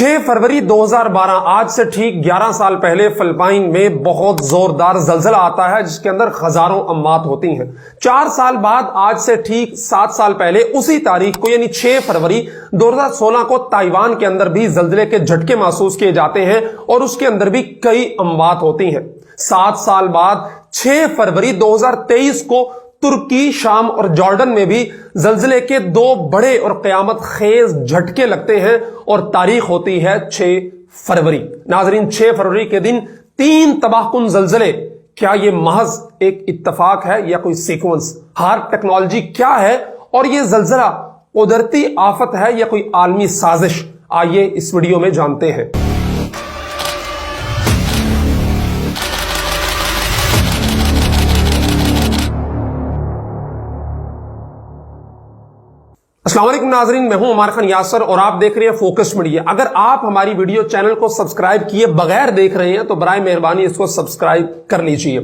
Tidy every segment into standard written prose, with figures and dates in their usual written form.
6 फरवरी 2012 आज से ठीक 11 साल पहले फिलिपाइन में बहुत जोरदार जलजला आता है जिसके अंदर हजारों अम्वात होती हैं। 4 साल बाद आज से ठीक 7 साल पहले उसी तारीख को यानी 6 फरवरी 2016 को ताइवान के अंदर भी जलजले के झटके महसूस किए जाते हैं और उसके अंदर भी कई अम्वात होती हैं। 7 साल बाद 6 फरवरी 2023 को तुर्की, शाम और जॉर्डन में भी जलजले के 2 बड़े और कयामत खेज झटके लगते हैं और तारीख होती है 6 फरवरी। नाजरीन, 6 फरवरी के दिन 3 तबाहकुन जलजले, क्या ये महज एक इत्तफाक है या कोई सीक्वेंस? हार्प टेक्नोलॉजी क्या है और ये जलजला कुदरती आफत है या कोई आलमी साजिश? आइए इस वीडियो में जानते हैं। अस्सलाम वालेकुम नाजरीन, मैं हूं उमर खान यासर और आप देख रहे हैं फोकस मीडिया। अगर आप हमारी वीडियो चैनल को सब्सक्राइब किए बगैर देख रहे हैं तो बराए मेहरबानी इसको सब्सक्राइब कर लीजिए।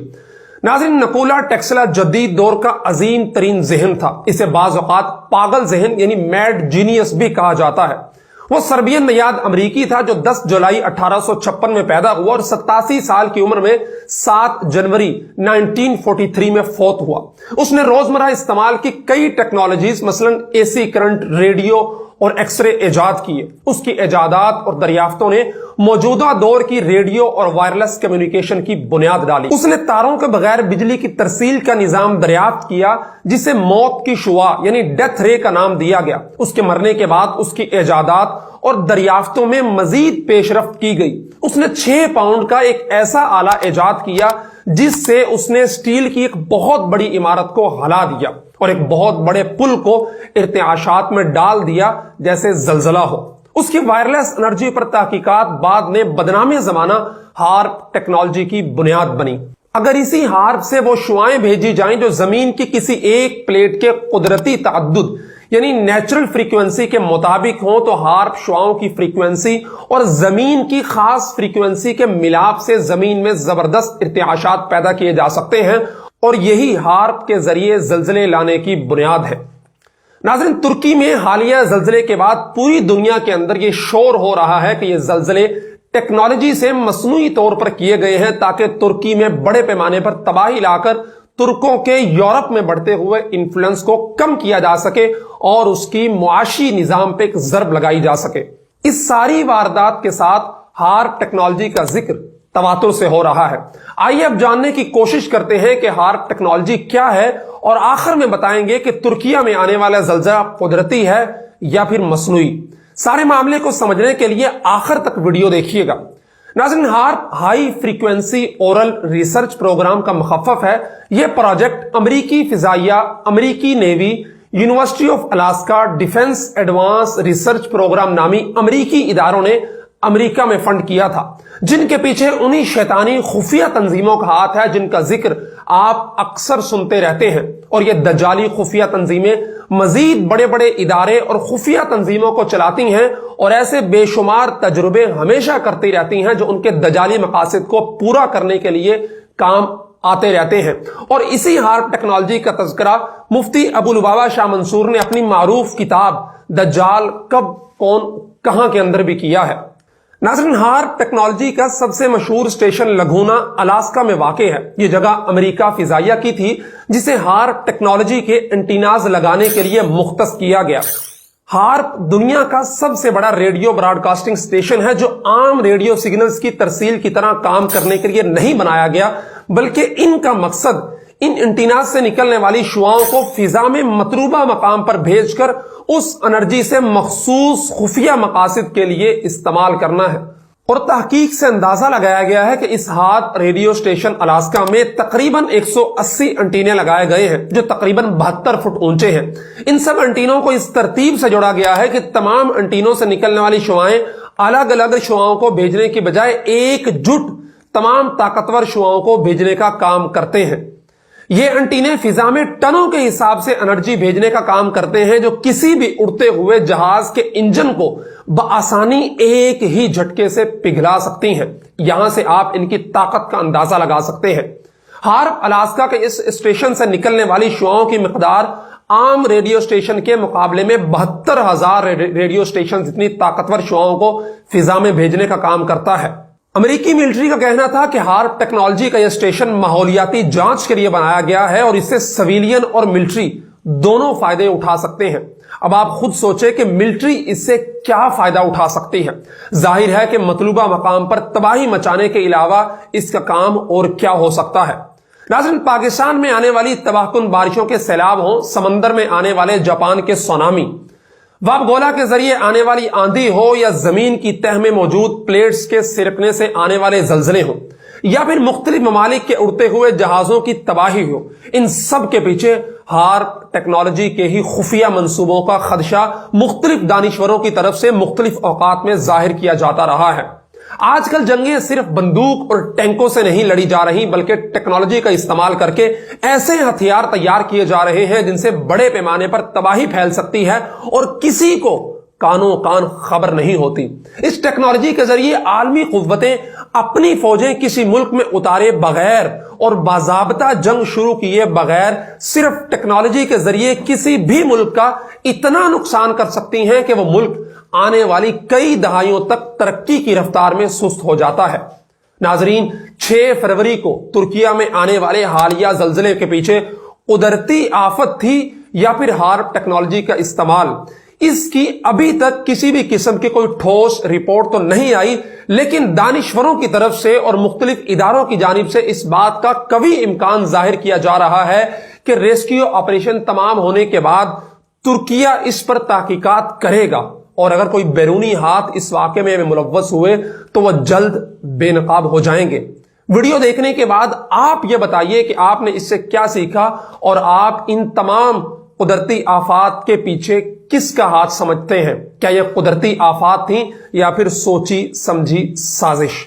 नाजरीन, नकोला टेस्ला जदीद दौर का अजीम तरीन जहन था। इसे बाज़ औक़ात पागल जहन यानी मैड जीनियस भी कहा जाता है। वो सर्बियन नयाद अमरीकी था जो 10 जुलाई 1856 में पैदा हुआ और 87 साल की उम्र में 7 जनवरी 1943 में फौत हुआ। उसने रोजमर्रा इस्तेमाल की कई टेक्नोलॉजीज मसलन एसी करंट, रेडियो और एक्सरे इजाद किए। उसकी इजादात और दरियाफ्तों ने मौजूदा दौर की रेडियो और वायरलेस कम्युनिकेशन की बुनियाद डाली। उसने तारों के बगैर बिजली की तरसील का निजाम दरियाफ्त किया जिसे मौत की शुआ यानी डेथ रे का नाम दिया गया। उसके मरने के बाद उसकी इजादात और दरियाफ्तों में मजीद पेशरफ्त की गई। उसने 6 पाउंड का एक ऐसा आला इजाद किया जिससे उसने स्टील की एक बहुत बड़ी इमारत को हिला दिया और एक बहुत बड़े पुल को इर्तिआशात में डाल दिया जैसे जलजला हो। उसकी वायरलेस एनर्जी पर तहकीकात बाद में बदनामी जमाना हार्प टेक्नोलॉजी की बुनियाद बनी। अगर इसी हार्प से वो शुआएं भेजी जाएं जो जमीन की किसी एक प्लेट के कुदरती तअद्दुद यानी नेचुरल फ्रीक्वेंसी के मुताबिक हो तो हार्प शुआओं की फ्रीक्वेंसी और जमीन की खास फ्रीक्वेंसी के मिलाप से जमीन में जबरदस्त इर्तिआशात पैदा किए जा सकते हैं और यही हार्प के जरिए जलजले लाने की बुनियाद है। नाज़रीन, तुर्की में हालिया जलजले के बाद पूरी दुनिया के अंदर यह शोर हो रहा है कि यह जलजले टेक्नोलॉजी से मसनूई तौर पर किए गए हैं ताकि तुर्की में बड़े पैमाने पर तबाही लाकर तुर्कों के यूरोप में बढ़ते हुए इन्फ्लुएंस को कम किया जा सके और उसकी मुआशी निजाम पे एक ज़रब लगाई जा सके। इस सारी वारदात के साथ हार्प टेक्नोलॉजी का जिक्र तवातुर से हो रहा है। आइए अब जानने की कोशिश करते हैं कि हार्प टेक्नोलॉजी क्या है और आखिर में बताएंगे कि तुर्किया में आने वाला जलजला कुदरती है या फिर मसनूई। सारे मामले को समझने के लिए आखिर तक वीडियो देखिएगा। नाज़रीन, HAARP high frequency auroral research programme का मुखफ़्फ़ है। यह प्रोजेक्ट अमरीकी फिजाइया, अमरीकी navy, university of Alaska, defence advance research programme नामी अमरीकी इदारों ने अमेरिका में फंड किया था, जिनके पीछे उन्हीं शैतानी खुफिया तंजीमों का हाथ है जिनका जिक्र आप अक्सर सुनते रहते हैं। और ये दज्जाली खुफिया तंजीमें मजीद बड़े बड़े इदारे और खुफिया तंजीमों को चलाती हैं और ऐसे बेशुमार तजुर्बे हमेशा करती रहती हैं जो उनके दज्जाली मकासद को पूरा करने के लिए काम आते रहते हैं। और इसी हार्प टेक्नोलॉजी का तज़किरा मुफ्ती अबू लुबाबा शाह मंसूर ने अपनी मारूफ किताब दज्जाल कब कौन कहां के अंदर भी किया है। नाज़रीन, हार्प टेक्नोलॉजी का सबसे मशहूर स्टेशन लगूना अलास्का में वाक़ है। यह जगह अमेरिका फिजाइया की थी जिसे हार्प टेक्नोलॉजी के एंटीनाज लगाने के लिए मुख्तस किया गया। हार्प दुनिया का सबसे बड़ा रेडियो ब्रॉडकास्टिंग स्टेशन है जो आम रेडियो सिग्नल्स की तरसील की तरह काम करने के लिए नहीं बनाया गया, बल्कि इनका मकसद इन एंटीनाज से निकलने वाली शुआओं को फिजा में मतलूबा मकाम पर भेजकर उस एनर्जी से मखसूस खुफिया मकासद के लिए इस्तेमाल करना है। और तहकीक से अंदाजा लगाया गया है कि इस हार्प रेडियो स्टेशन अलास्का में तकरीबन 180 एंटीने लगाए गए हैं जो तकरीबन 72 फुट ऊंचे हैं। इन सब एंटीनों को इस तरतीब से जोड़ा गया है कि तमाम एंटीनों से निकलने वाली शुआएं अलग अलग शुआओं को भेजने की बजाय एकजुट तमाम ताकतवर शुआओं को भेजने का काम करते हैं। ये एंटीने फिजा में टनों के हिसाब से एनर्जी भेजने का काम करते हैं जो किसी भी उड़ते हुए जहाज के इंजन को बआसानी एक ही झटके से पिघला सकती हैं। यहां से आप इनकी ताकत का अंदाजा लगा सकते हैं। हार्प अलास्का के इस स्टेशन से निकलने वाली शुआओं की मिकदार आम रेडियो स्टेशन के मुकाबले में 72,000 रेडियो स्टेशन जितनी ताकतवर शुआओं को फिजा में भेजने का काम करता है। अमेरिकी मिलिट्री का कहना था कि हार्प टेक्नोलॉजी का यह स्टेशन माहौलियाती जांच के लिए बनाया गया है और इससे सिविलियन और मिलिट्री दोनों फायदे उठा सकते हैं। अब आप खुद सोचें कि मिलिट्री इससे क्या फायदा उठा सकती है। जाहिर है कि मतलूबा मकाम पर तबाही मचाने के अलावा इसका काम और क्या हो सकता है। नाज़रीन, पाकिस्तान में आने वाली तबाहकुन बारिशों के सैलाब हो, समंदर में आने वाले जापान के सुनामी, वाबगोला के जरिए आने वाली आंधी हो, या जमीन की तह में मौजूद प्लेट्स के सिरकने से आने वाले जलजले हो, या फिर मुख्तलिफ ममालिक के उड़ते हुए जहाजों की तबाही हो, इन सब के पीछे हार्प टेक्नोलॉजी के ही खुफिया मंसूबों का खदशा मुख्तलिफ दानिश्वरों की तरफ से मुख्तलिफ औकात में जाहिर किया जाता रहा है। आजकल जंगें सिर्फ बंदूक और टैंकों से नहीं लड़ी जा रही, बल्कि टेक्नोलॉजी का इस्तेमाल करके ऐसे हथियार तैयार किए जा रहे हैं जिनसे बड़े पैमाने पर तबाही फैल सकती है और किसी को कानो कान खबर नहीं होती। इस टेक्नोलॉजी के जरिए आलमी कुव्वतें अपनी फौजें किसी मुल्क में उतारे बगैर और बाज़ाब्ता जंग शुरू किए बगैर सिर्फ टेक्नोलॉजी के जरिए किसी भी मुल्क का इतना नुकसान कर सकती हैं कि वह मुल्क आने वाली कई दहाइयों तक तरक्की की रफ्तार में सुस्त हो जाता है। नाजरीन, 6 फरवरी को तुर्किया में आने वाले हालिया जलजले के पीछे कुदरती आफत थी या फिर हार्प टेक्नोलॉजी का इस्तेमाल, इसकी अभी तक किसी भी किस्म की कोई ठोस रिपोर्ट तो नहीं आई, लेकिन दानिश्वरों की तरफ से और मुख्तलिफ इदारों की जानिब से इस बात का कभी इम्कान जाहिर किया जा रहा है कि रेस्क्यू ऑपरेशन तमाम होने के बाद तुर्किया इस पर तहकीकात करेगा और अगर कोई बैरूनी हाथ इस वाक़े में मुलव्वस हुए तो वह जल्द बेनकाब हो जाएंगे। वीडियो देखने के बाद आप यह बताइए कि आपने इससे क्या सीखा और आप इन तमाम कुदरती आफात के पीछे किसका हाथ समझते हैं। क्या यह कुदरती आफात थी या फिर सोची समझी साजिश।